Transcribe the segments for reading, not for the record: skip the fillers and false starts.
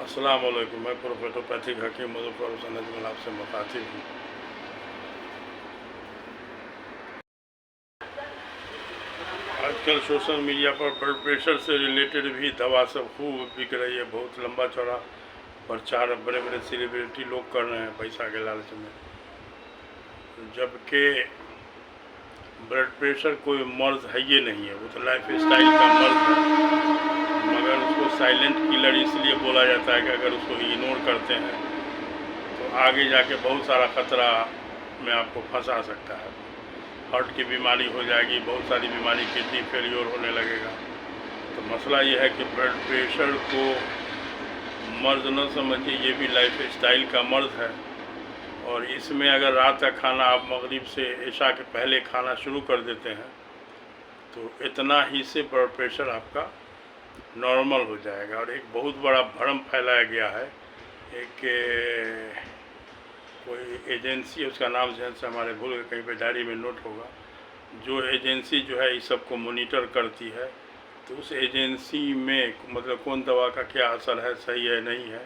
अस्सलाम वालेकुम। मैं प्रोफेसर पैथिक हकीम मुजफ्फर हुसैन अजमल आपसे मुखातिब हूँ। आजकल सोशल मीडिया पर ब्लड प्रेशर से रिलेटेड भी दवा सब खूब बिक रही है। बहुत लंबा चौड़ा प्रचार बड़े बड़े सेलिब्रिटी लोग कर रहे हैं पैसा के लालच में, जबकि ब्लड प्रेशर कोई मर्ज है ये नहीं है, वो तो लाइफ स्टाइल का मर्ज है। मगर उसको साइलेंट किलर इसलिए बोला जाता है कि अगर उसको इग्नोर करते हैं तो आगे जाके बहुत सारा खतरा में आपको फंसा सकता है। हार्ट की बीमारी हो जाएगी, बहुत सारी बीमारी, किडनी फेलियर होने लगेगा। तो मसला ये है कि ब्लड प्रेशर को मर्ज न समझिए, ये भी लाइफ स्टाइल का मर्ज है। और इसमें अगर रात का खाना आप मगरिब से इशा के पहले खाना शुरू कर देते हैं तो इतना ही से ब्लड प्रेशर आपका नॉर्मल हो जाएगा। और एक बहुत बड़ा भ्रम फैलाया गया है, एक कोई एजेंसी है, उसका नाम जहन से हमारे भूल गए, कहीं पे डायरी में नोट होगा, जो एजेंसी जो है इस सब को मॉनिटर करती है। तो उस एजेंसी में मतलब कौन दवा का क्या असर है, सही है नहीं है,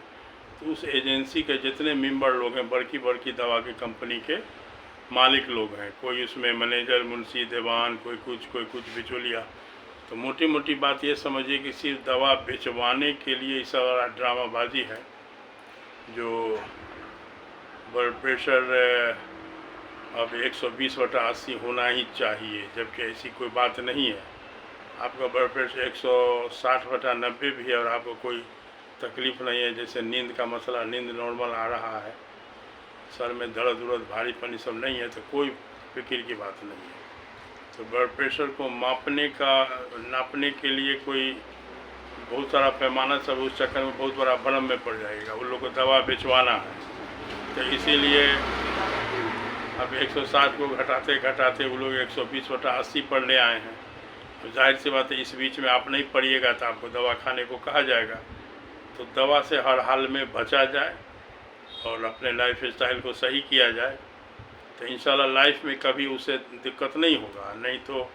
तो उस एजेंसी के जितने मेंबर लोग हैं, बड़की बड़की दवा की कंपनी के मालिक लोग हैं। कोई उसमें मैनेजर, मुंशी देवान, कोई कुछ बिचौलिया। तो मोटी मोटी बात ये समझिए कि सिर्फ दवा बेचवाने के लिए इस सारा ड्रामाबाजी है। जो ब्लड प्रेशर अब 120/80 होना ही चाहिए, जबकि ऐसी कोई बात नहीं है। आपका ब्लड प्रेशर 160/90 भी है और आपको कोई तकलीफ़ नहीं है, जैसे नींद का मसला, नींद नॉर्मल आ रहा है, सर में दर्द उर्द भारीपन सब नहीं है, तो कोई फिक्र की बात नहीं है। तो ब्लड प्रेशर को नापने के लिए कोई बहुत सारा पैमाना सब उस चक्कर में बहुत बड़ा भ्रम में पड़ जाएगा। उन लोग को दवा बेचवाना है, तो इसीलिए अब 160 को घटाते घटाते वो लोग 120/80 पर ले आए हैं। तो जाहिर सी बात है, इस बीच में आप नहीं पड़िएगा तो आपको दवा खाने को कहा जाएगा। तो दवा से हर हाल में बचा जाए और अपने लाइफ स्टाइल को सही किया जाए, तो इंशाल्लाह लाइफ में कभी उसे दिक्कत नहीं होगा। नहीं तो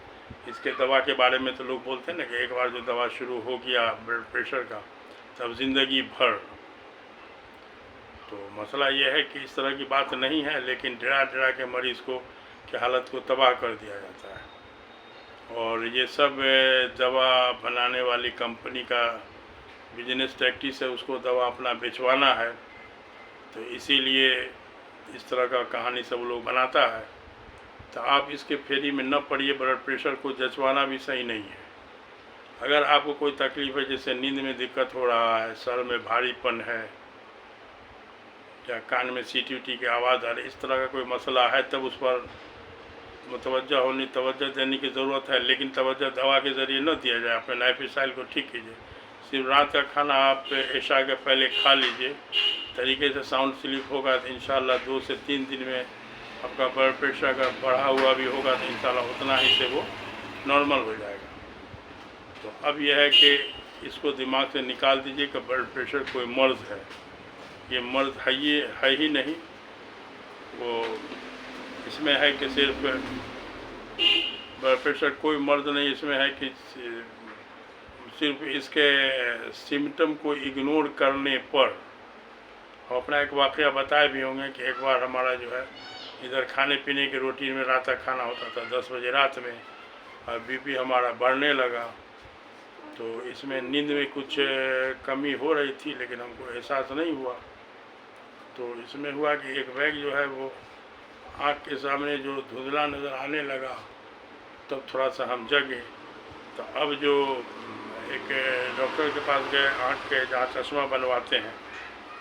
इसके दवा के बारे में तो लोग बोलते हैं ना कि एक बार जो दवा शुरू हो गया ब्लड प्रेशर का, तब ज़िंदगी भर। तो मसला ये है कि इस तरह की बात नहीं है, लेकिन डरा डरा के मरीज़ को की हालत को तबाह कर दिया जाता है। और ये सब दवा बनाने वाली कंपनी का बिजनेस टैक्टिस है, उसको दवा अपना बेचवाना है। तो इसीलिए इस तरह का कहानी सब लोग बनाता है। तो आप इसके फेरी में न पड़िए। ब्लड प्रेशर को जचवाना भी सही नहीं है। अगर आपको कोई तकलीफ़ है, जैसे नींद में दिक्कत हो रहा है, सर में भारीपन है, या कान में सीटी उटी की आवाज़ आ रही, इस तरह का कोई मसला है, तब उस पर तवज्जो देने की ज़रूरत है। लेकिन तवज्जो दवा के ज़रिए न दिया जाए। अपने लाइफ स्टाइल को ठीक कीजिए। सिर्फ रात का खाना आप इशा के पहले खा लीजिए, तरीके से साउंड स्लीप होगा तो इंशाल्लाह 2 से 3 दिन में आपका ब्लड प्रेशर अगर बढ़ा हुआ भी होगा तो इंशाल्लाह उतना ही से वो नॉर्मल हो जाएगा। तो अब यह है कि इसको दिमाग से निकाल दीजिए कि ब्लड प्रेशर कोई मर्ज़ है। ये मर्ज़ है ही नहीं। वो इसमें है कि सिर्फ ब्लड प्रेशर कोई मर्ज़ नहीं, इसमें है कि सिर्फ इसके सिम्टम को इग्नोर करने पर। हम अपना एक वाक़या बताए भी होंगे कि एक बार हमारा जो है इधर खाने पीने के रूटीन में रात का खाना होता था 10 बजे रात में, और बीपी हमारा बढ़ने लगा। तो इसमें नींद में कुछ कमी हो रही थी, लेकिन हमको एहसास नहीं हुआ। तो इसमें हुआ कि एक बैग जो है वो आँख के सामने जो धुंधला नज़र आने लगा, तब थोड़ा सा हम जगे। तो अब जो एक डॉक्टर के पास गए, आँख के जहाँ चश्मा बनवाते हैं,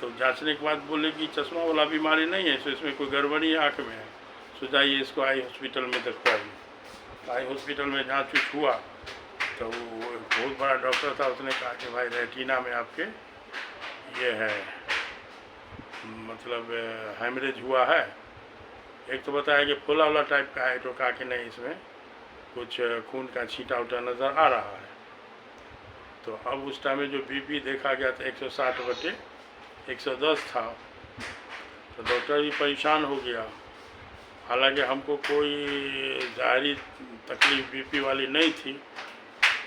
तो जांचने के बाद बोले कि चश्मा वाला बीमारी नहीं है, तो इसमें कोई गड़बड़ी आँख में है, तो जाइए इसको आई हॉस्पिटल में दिखवाइए। आई हॉस्पिटल में जाँच उच हुआ तो वो बहुत बड़ा डॉक्टर था, उसने कहा कि भाई रेटिना में आपके ये है, मतलब हेमरेज हुआ है। एक तो बताया कि फुला वाला टाइप का है, तो कहा कि नहीं, इसमें कुछ खून का छींटा उटा नज़र आ रहा है। तो अब उस टाइम में जो बीपी देखा गया था 160/110 था। तो डॉक्टर भी परेशान हो गया। हालांकि हमको कोई ज़ाहरी तकलीफ़ बीपी वाली नहीं थी,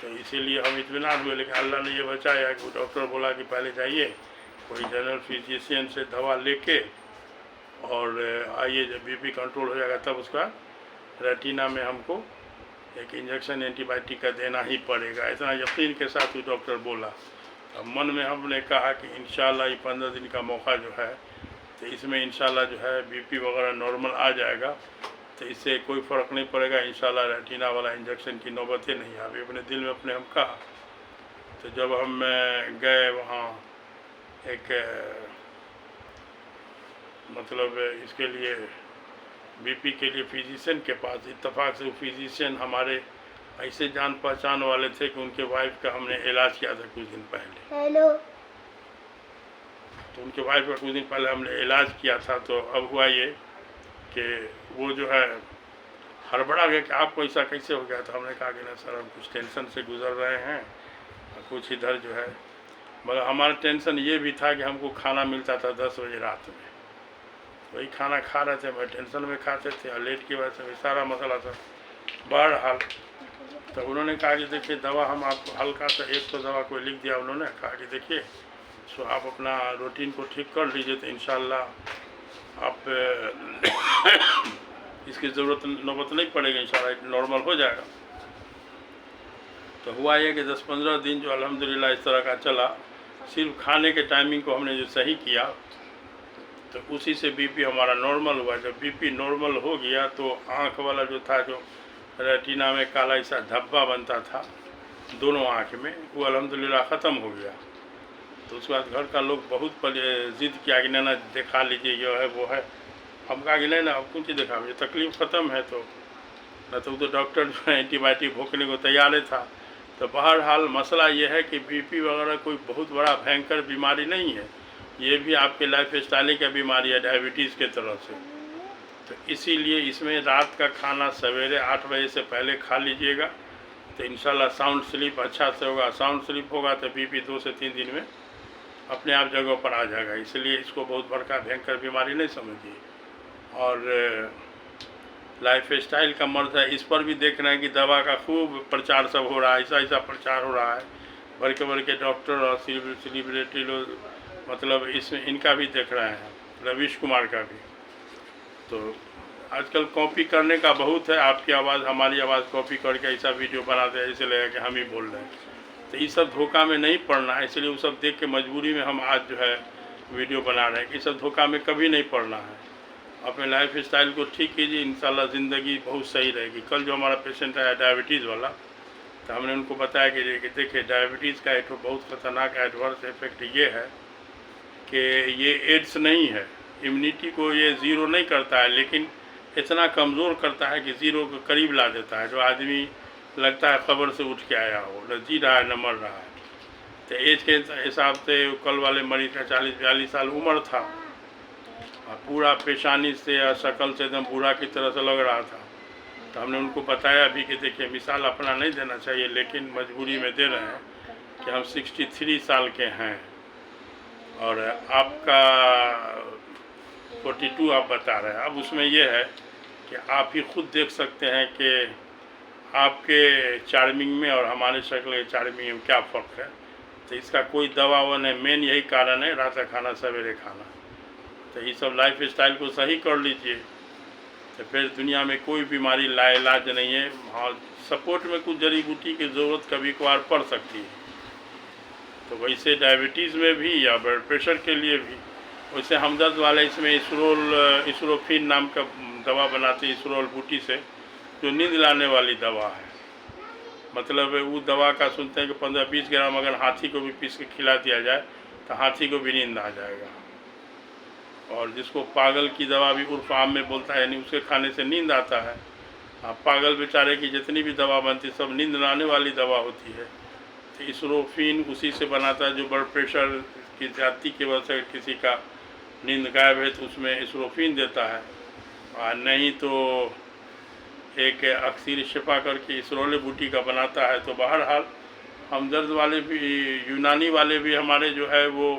तो इसीलिए हम इत्मीनान हुए। लेकिन अल्लाह ने ये बचाया कि वो डॉक्टर बोला कि पहले जाइए कोई जनरल फिजिशियन से दवा लेके और आइए जब बीपी कंट्रोल हो जाएगा तब उसका रेटिना में हमको एक इंजेक्शन एंटीबायोटिक का देना ही पड़ेगा, इतना यकीन के साथ वो डॉक्टर बोला। अब मन में हमने कहा कि इंशाल्लाह ये 15 दिन का मौका जो है तो इसमें इंशाल्लाह जो है बीपी वगैरह नॉर्मल आ जाएगा, तो इससे कोई फ़र्क नहीं पड़ेगा, इंशाल्लाह रेटिना वाला इंजेक्शन की नौबत ही नहीं आवी। अपने दिल में अपने हम कहा। तो जब हम गए वहाँ एक मतलब इसके लिए बीपी के लिए फिजिशियन के पास, इत्तेफाक से वो फिजिशियन हमारे ऐसे जान पहचान वाले थे कि उनके वाइफ का हमने इलाज किया था कुछ दिन पहले। हेलो। तो उनके वाइफ का कुछ दिन पहले हमने इलाज किया था। तो अब हुआ ये कि वो जो है हड़बड़ा गया कि आपको ऐसा कैसे हो गया। तो हमने कहा कि ना सर हम कुछ टेंशन से गुजर रहे हैं और कुछ इधर जो है, मगर हमारा टेंशन ये भी था कि हमको खाना मिलता था 10 बजे रात में, वही खाना खा रहे थे, मैं टेंशन में खाते थे और लेट की वजह से सारा मसला था। बहरहाल तो उन्होंने कहा कि देखिए दवा हम आपको हल्का सा एक तो दवा कोई लिख दिया, उन्होंने कहा कि देखिए सो आप अपना रूटीन को ठीक कर लीजिए तो इंशाल्लाह आप इसकी ज़रूरत नौबत नहीं पड़ेगी, इंशाल्लाह नॉर्मल हो जाएगा। तो हुआ ये कि 10-15 दिन जो अल्हम्दुलिल्लाह इस तरह का चला, सिर्फ खाने के टाइमिंग को हमने जो सही किया तो उसी से बीपी हमारा नॉर्मल हुआ। जब बीपी नॉर्मल हो गया तो आँख वाला जो था, जो रेटिना में काला ऐसा धब्बा बनता था दोनों आँख में, वो अल्हम्दुलिल्लाह ख़त्म हो गया। तो उसके बाद घर का लोग बहुत ज़िद किया कि ना दिखा लीजिए, ये है वो है। हम कहा कि नहीं ना अब कुछ ही दिखा, ये तकलीफ़ ख़त्म है तो न तो डॉक्टर जो है एंटीबायोटिक भोंकने को तैयार था। तो बहरहाल मसला ये है कि बीपी वगैरह कोई बहुत बड़ा भयंकर बीमारी नहीं है, ये भी आपके लाइफ स्टाइल की बीमारी है डायबिटीज़ के तरह से। तो इसीलिए इसमें रात का खाना सवेरे 8 बजे से पहले खा लीजिएगा तो इंशाल्लाह साउंड स्लीप अच्छा से होगा। साउंड स्लीप होगा तो बीपी 2 से 3 दिन में अपने आप जगह पर आ जाएगा। इसलिए इसको बहुत बड़का भयंकर बीमारी नहीं समझिए। और लाइफ स्टाइल का मर्ज है, इस पर भी देख रहे हैं कि दवा का खूब प्रचार सब हो रहा है, ऐसा प्रचार हो रहा है। बड़े के डॉक्टर और सेलिब्रिटी लोग मतलब इसमें इनका भी देख रहे हैं, रवीश कुमार का भी। तो आजकल कॉपी करने का बहुत है, आपकी आवाज़ हमारी आवाज़ कॉपी करके ऐसा वीडियो बनाते हैं ऐसे लगेगा कि हम ही बोल रहे हैं। तो ये सब धोखा में नहीं पड़ना है, इसलिए वो सब देख के मजबूरी में हम आज जो है वीडियो बना रहे हैं कि सब धोखा में कभी नहीं पड़ना है। अपने लाइफ स्टाइल को ठीक कीजिए, इंशाल्लाह ज़िंदगी बहुत सही रहेगी। कल जो हमारा पेशेंट आया डायबिटीज़ वाला, तो हमने उनको बताया कि देखिए डायबिटीज़ का एक बहुत ख़तरनाक एडवर्स इफेक्ट ये है कि ये एड्स नहीं है, इम्यूनिटी को ये ज़ीरो नहीं करता है, लेकिन इतना कमज़ोर करता है कि ज़ीरो के करीब ला देता है। जो आदमी लगता है खबर से उठ के आया हो, न जी रहा है न मर रहा है। तो एज के हिसाब से कल वाले मरीज़ का 40-42 साल उम्र था और पूरा पेशानी से या शक्ल से एकदम बूढ़ा की तरह से लग रहा था। तो हमने उनको बताया भी कि देखिए मिसाल अपना नहीं देना चाहिए, लेकिन मजबूरी में दे रहे हैं कि हम 63 साल के हैं और आपका 42 आप बता रहे हैं। अब उसमें यह है कि आप ही खुद देख सकते हैं कि आपके चार्मिंग में और हमारे शक्ल के चार्मिंग में क्या फ़र्क है। तो इसका कोई दवा वो नहीं, मेन यही कारण है रात का खाना सवेरे खाना। तो ये सब लाइफ स्टाइल को सही कर लीजिए तो फिर दुनिया में कोई बीमारी लाइलाज नहीं है। हाँ, सपोर्ट में कुछ जड़ी बूटी की ज़रूरत कभी कभार पड़ सकती है। तो वैसे डायबिटीज़ में भी या ब्लड प्रेशर के लिए भी वैसे हमदर्द वाले इसमें इसरोफिन नाम का दवा बनाते हैं, इसरोल बूटी से, जो नींद लाने वाली दवा है। मतलब वो दवा का सुनते हैं कि 15-20 ग्राम अगर हाथी को भी पीस के खिला दिया जाए तो हाथी को भी नींद आ जाएगा। और जिसको पागल की दवा भी उर्फ आम में बोलता है, यानी उसके खाने से नींद आता है। पागल बेचारे की जितनी भी दवा बनती है सब नींद लाने वाली दवा होती है। तो इसरोफिन उसी से बनाता है, जो ब्लड प्रेशर की ज़्यादती की वजह से किसी का नींद गायब है तो उसमें इसरोफिन देता है। और नहीं तो एक अक्सीर शिफा करके इसरोले बूटी का बनाता है। तो बहरहाल हमदर्द वाले भी, यूनानी वाले भी हमारे जो है वो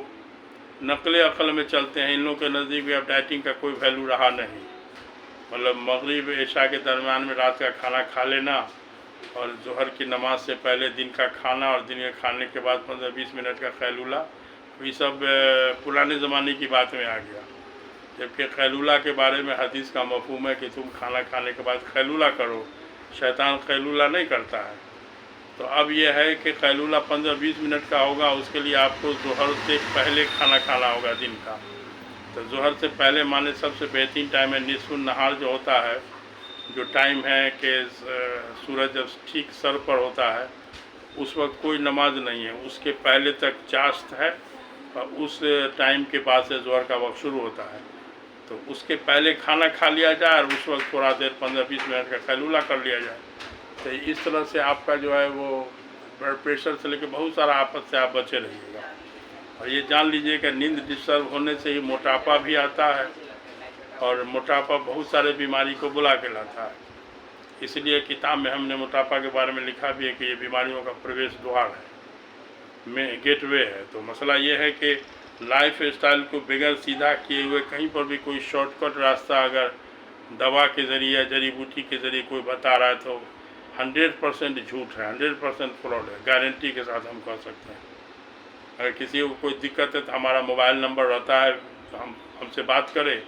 नकले अक़ल में चलते हैं। इन लोगों के नज़दीक भी अब डाइटिंग का कोई वैल्यू रहा नहीं। मतलब मगरिब इशा के दरमियान में रात का खाना खा लेना और जोहर की नमाज से पहले दिन का खाना और दिन के खाने के बाद 15-20 मिनट का क़ैलूला, तो ये सब पुराने ज़माने की बात में आ गया। जबकि कैलूला के बारे में हदीस का मफ़हूम है कि तुम खाना खाने के बाद कैलूला करो, शैतान कैलूला नहीं करता है। तो अब यह है कि कैलूला 15-20 मिनट का होगा, उसके लिए आपको ज़ोहर से पहले खाना खाना होगा दिन का। तो ज़ोहर से पहले माने सबसे बेहतरीन टाइम है निस्फ़ुन नहार जो होता है, जो टाइम है कि सूरज जब ठीक सर पर होता है उस वक्त कोई नमाज नहीं है, उसके पहले तक चाश्त है और उस टाइम के बाद से ज़ोहर का वक्त शुरू होता है। तो उसके पहले खाना खा लिया जाए और उस वक्त थोड़ा देर 15-20 मिनट का कैलूला कर लिया जाए। तो इस तरह से आपका जो है वो ब्लड प्रेशर से लेकर बहुत सारा आफत से आप बचे रहिएगा। और ये जान लीजिए कि नींद डिस्टर्ब होने से ही मोटापा भी आता है और मोटापा बहुत सारे बीमारी को बुला के लाता है। इसलिए किताब में हमने मोटापा के बारे में लिखा भी है कि ये बीमारियों का प्रवेश द्वार है, में गेटवे है। तो मसला ये है कि लाइफ स्टाइल को बगैर सीधा किए हुए कहीं पर भी कोई शॉर्टकट रास्ता अगर दवा के ज़रिए जड़ी बूटी के ज़रिए कोई बता रहा है तो 100% झूठ है, 100% फ्रॉड है, गारंटी के साथ हम कह सकते हैं। अगर किसी को कोई दिक्कत है तो हमारा मोबाइल नंबर रहता है, तो हमसे बात करें,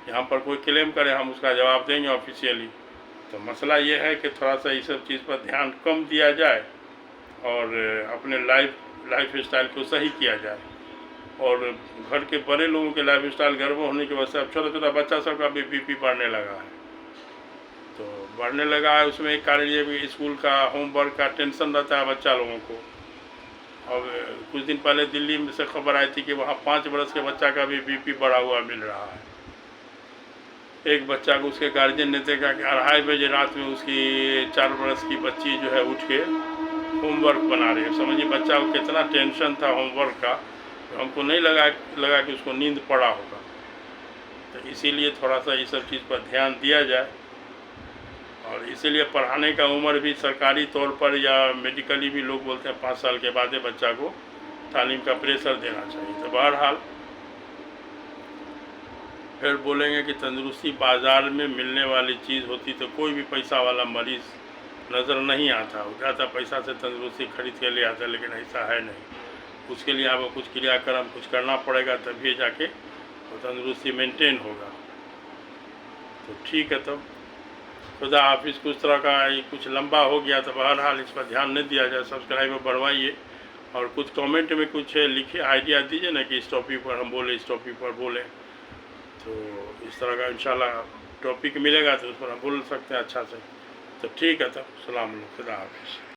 यहाँ पर कोई क्लेम करे हम उसका जवाब देंगे ऑफिशियली। तो मसला ये है कि थोड़ा सा इस सब चीज़ पर ध्यान कम दिया जाए और अपने लाइफ स्टाइल को सही किया जाए। और घर के बड़े लोगों के लाइफ स्टाइल गड़बड़ होने की वजह से अब छोटा छोटा बच्चा सबका भी बीपी बढ़ने लगा है। तो बढ़ने लगा है, उसमें एक कारण ये भी स्कूल का होमवर्क का टेंशन रहता है बच्चा लोगों को। अब कुछ दिन पहले दिल्ली में से खबर आई थी कि वहाँ 5 बरस के बच्चा का भी बीपी बढ़ा हुआ मिल रहा है। एक बच्चा को उसके गार्जियन ने देखा कि 2:30 बजे रात में उसकी 4 बरस की बच्ची जो है उठ के होमवर्क बना रही है। समझिए बच्चा को कितना टेंशन था होमवर्क का, तो हमको नहीं लगा कि उसको नींद पड़ा होगा। तो इसीलिए थोड़ा सा इस सब चीज़ पर ध्यान दिया जाए। और इसीलिए पढ़ाने का उम्र भी सरकारी तौर पर या मेडिकली भी लोग बोलते हैं 5 साल के बाद बच्चा को तालीम का प्रेशर देना चाहिए। तो बहरहाल फिर बोलेंगे कि तंदुरुस्ती बाज़ार में मिलने वाली चीज़ होती तो कोई भी पैसा वाला मरीज़ नज़र नहीं आता, ज़्यादा पैसा से तंदुरुस्ती खरीद के ले आता, लेकिन ऐसा है नहीं। उसके लिए आपको कुछ क्रियाक्रम कुछ करना पड़ेगा, तभी जाके वो तंदुरुस्ती मेंटेन होगा। तो ठीक है, तब खुदा हाफिज़। कुछ तरह का ये कुछ लंबा हो गया तो बहरहाल इस पर ध्यान नहीं दिया जाए। सब्सक्राइबर बढ़वाइए और कुछ कमेंट में कुछ लिखे आइडिया दीजिए ना कि इस टॉपिक पर हम बोलें, इस टॉपिक पर बोलें। तो इस तरह का इंशाल्लाह टॉपिक मिलेगा तो उस पर हम बोल सकते हैं अच्छा से। तो ठीक है, तब सलाम, खुदा हाफिज़।